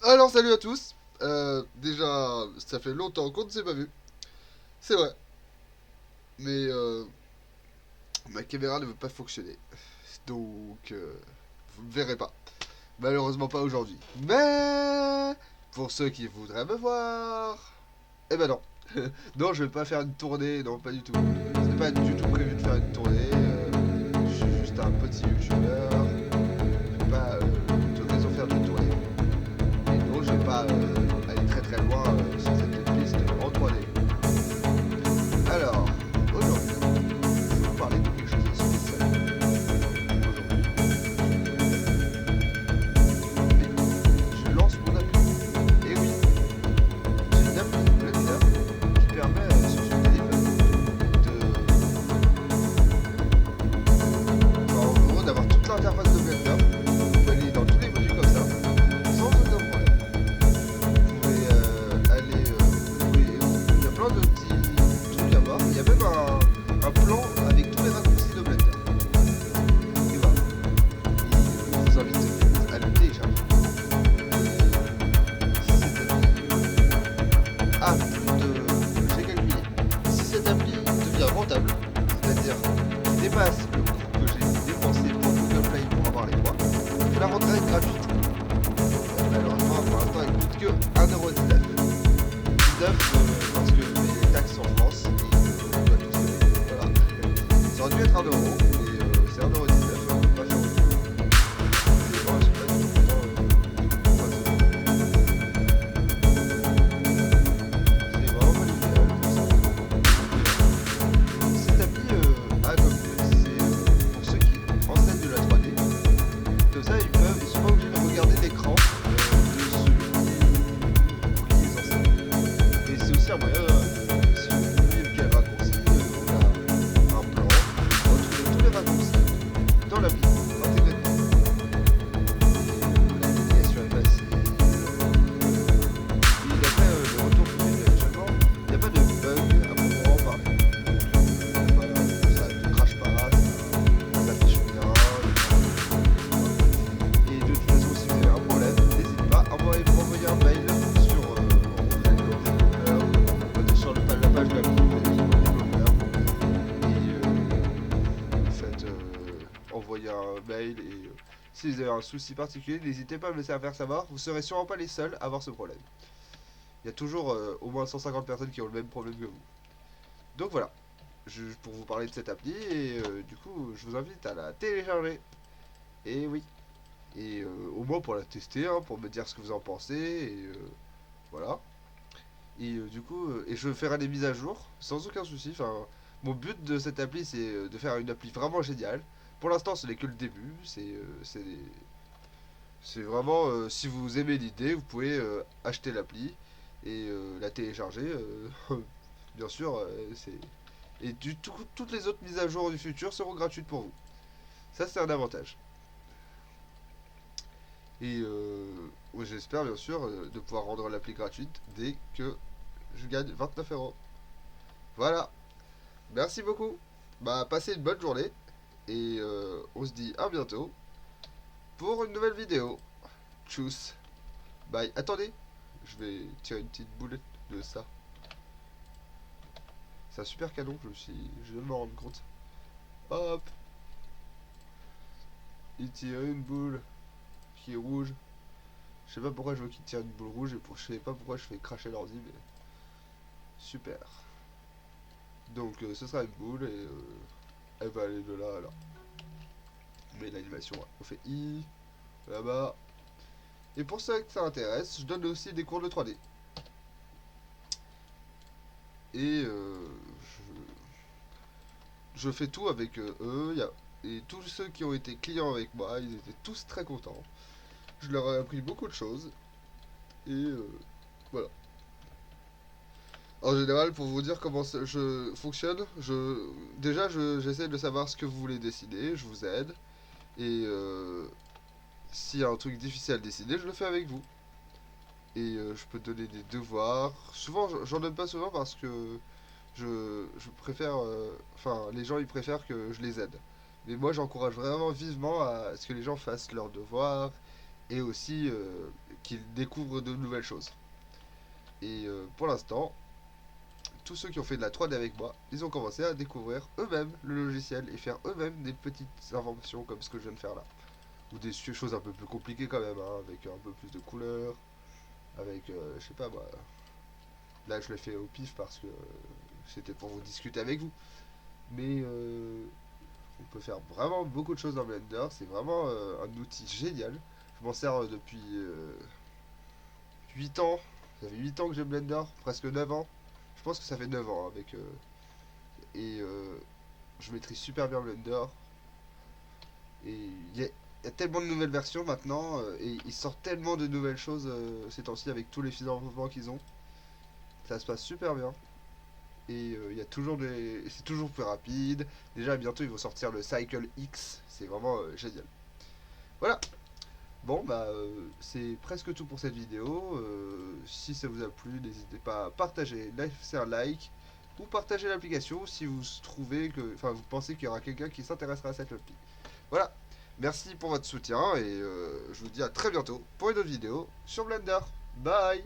Alors salut à tous. Déjà, ça fait longtemps qu'on ne s'est pas vu. C'est vrai. Mais ma caméra ne veut pas fonctionner. Donc, vous ne verrez pas. Malheureusement pas aujourd'hui. Mais pour ceux qui voudraient me voir, eh ben non. Non, je vais pas faire une tournée. Non, pas du tout. C'est pas du tout prévu de faire une tournée. Je suis juste un petit youtubeur. Je vais pas de raison faire de tournée. Et non, je vais pas aller très très loin sur cette piste en 3D. Alors, aujourd'hui, je vais vous parler de quelque chose de spécial. Aujourd'hui, je lance mon appli. Et oui, j'ai une appli Blender qui permet sur son téléphone en gros, d'avoir toute l'interface de Blender. Vous pouvez aller dans tous les menus comme ça, sans aucun problème. Vous pouvez aller, il y a plein de petits trucs à voir. Il y a même un plan avec tous les raccourcis de Blender. Et voilà. Et je vous invite à le télécharger. Si cette j'ai calculé. Si cette appli devient rentable, c'est-à-dire qu'il dépasse le coût que j'ai dépensé pour Google Play pour avoir les droits, je la rendrai gratuite. Malheureusement, pour l'instant, elle coûte que 1,19€. 19 parce que je paye les taxes en France et on doit tous les payer. Voilà. Ça aurait dû être 1€, mais c'est 1,19€, on peut pas faire autrement. Et moi, je suis pas du tout content. C'est vraiment pas l'idéal pour ça. Cette appli a comme but, c'est pour ceux qui enseignent de la 3D. Comme ça, ils sont pas obligés de regarder l'écran de celui qui les enseigne. Et c'est aussi un moyen, si vous oubliez quel raccourci, on a un plan, on retrouve tous les raccourcis dans l'appli, intégrés dedans. La navigation est facile. Et d'après le retour que j'ai fait actuellement, il n'y a pas de bug à proprement parler. Voilà, ça ne crache pas, ça s'affiche bien. Et de toute façon, si vous avez un problème, n'hésitez pas à m'envoyer un mail sur sur la page de la développeur. Et vous faites envoyer un mail. Et si vous avez un souci particulier, n'hésitez pas à me laisser faire savoir. Vous serez sûrement pas les seuls à avoir ce problème. Il y a toujours au moins 150 personnes qui ont le même problème que vous. Donc voilà, pour vous parler de cette appli. Et du coup, je vous invite à la télécharger. Et oui. Et au moins pour la tester, hein, pour me dire ce que vous en pensez. Et voilà. Et du coup, et je ferai des mises à jour sans aucun souci. Enfin, mon but de cette appli, c'est de faire une appli vraiment géniale. Pour l'instant, ce n'est que le début. C'est vraiment, si vous aimez l'idée, vous pouvez acheter l'appli et la télécharger. Bien sûr, et toutes les autres mises à jour du futur seront gratuites pour vous. Ça, c'est un avantage. Et ouais, j'espère bien sûr de pouvoir rendre l'appli gratuite dès que je gagne 29€. Voilà, merci beaucoup. Bah, passez une bonne journée et on se dit à bientôt pour une nouvelle vidéo. Tchuss. Bye. Attendez, je vais tirer une petite boulette de ça. C'est un super canon, je viens de me rendre compte. Hop, il tire une boule qui est rouge. Je sais pas pourquoi je veux qu'il tire une boule rouge et je sais pas pourquoi je fais cracher l'ordi, mais super. Donc ce sera une boule et elle va aller de là à là. Mais l'animation, on fait I, là-bas. Et pour ceux que ça intéresse, je donne aussi des cours de 3D. Et je fais tout avec eux. Et tous ceux qui ont été clients avec moi, ils étaient tous très contents. Je leur ai appris beaucoup de choses. Et voilà. En général, pour vous dire comment je fonctionne, j'essaie de savoir ce que vous voulez décider, je vous aide. Et s'il y a un truc difficile à décider, je le fais avec vous. Et je peux donner des devoirs. Souvent, j'en donne pas souvent parce que je préfère. Enfin, les gens ils préfèrent que je les aide. Mais moi, j'encourage vraiment vivement à ce que les gens fassent leurs devoirs et aussi qu'ils découvrent de nouvelles choses. Et pour l'instant, tous ceux qui ont fait de la 3D avec moi, ils ont commencé à découvrir eux-mêmes le logiciel et faire eux-mêmes des petites inventions comme ce que je viens de faire là. Ou des choses un peu plus compliquées quand même, hein, avec un peu plus de couleurs, avec, je sais pas moi, là je l'ai fait au pif parce que c'était pour vous discuter avec vous. Mais on peut faire vraiment beaucoup de choses dans Blender, c'est vraiment un outil génial. Je m'en sers depuis 8 ans, ça fait 8 ans que j'ai Blender, presque 9 ans. Je pense que ça fait 9 ans avec... et je maîtrise super bien Blender. Et il y a tellement de nouvelles versions maintenant, et ils sortent tellement de nouvelles choses ces temps-ci avec tous les financements qu'ils ont. Ça se passe super bien. Et il y a toujours des. C'est toujours plus rapide. Déjà, bientôt, ils vont sortir le Cycle X. C'est vraiment génial. Voilà. Bon, bah, c'est presque tout pour cette vidéo. Si ça vous a plu, n'hésitez pas à partager, laisser un like ou partager l'application si vous trouvez que. Enfin, vous pensez qu'il y aura quelqu'un qui s'intéressera à cette appli. Voilà. Merci pour votre soutien et je vous dis à très bientôt pour une autre vidéo sur Blender. Bye!